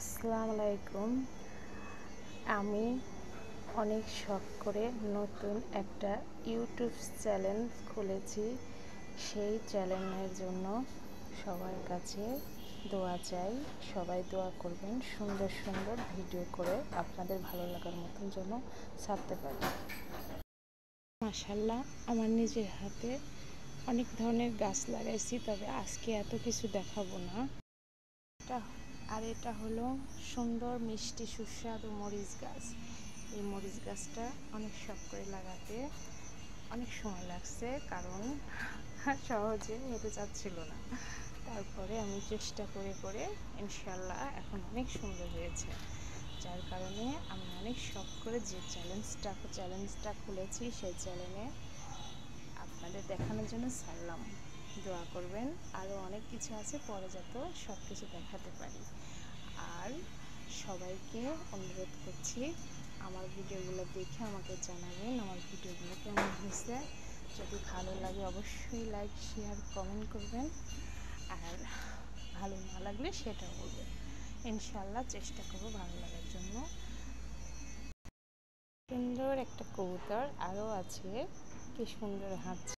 আসসালামু আলাইকুম। আমি অনেক শখ করে নতুন একটা ইউটিউব চ্যানেল খুলেছি। সেই চ্যানেলের জন্য সবার কাছে দোয়া চাই। সবাই দোয়া করবেন, সুন্দর সুন্দর ভিডিও করে আপনাদের ভালো লাগার মতন যেন ছাড়তে পারি। মাশাআল্লাহ, আমার নিজের হাতে অনেক ধরনের গাছ লাগাইছি, তবে আজকে এত কিছু দেখাবো না। এটা হলো সুন্দর মিষ্টি সুস্বাদু মরিচ গাছ। এই মরিচ গাছটা অনেক শখ করে লাগাতে অনেক সময় লাগছে, কারণ সহজে হতে চাচ্ছিল না। তারপরে আমি চেষ্টা করে করে ইনশাল্লাহ এখন অনেক সুন্দর হয়েছে, যার কারণে আমি অনেক শখ করে যে চ্যালেঞ্জটা খুলেছি সেই চ্যানেলে আপনাদের দেখানোর জন্য ছাড়লাম। দোয়া করবেন, আরও অনেক কিছু আছে, পরে যাতে সব কিছু দেখাতে পারি। আর সবাইকে অনুরোধ করছি, আমার ভিডিওগুলো দেখে আমাকে জানাবেন আমার ভিডিওগুলো কেমন হয়েছে। যদি ভালো লাগে অবশ্যই লাইক, শেয়ার, কমেন্ট করবেন। আর ভালো না লাগলে সেটাও বলবেন। ইনশাল্লাহ চেষ্টা করব ভালো লাগার জন্য। সুন্দর একটা কবুতর আরও আছে, কি সুন্দর হাঁটছে।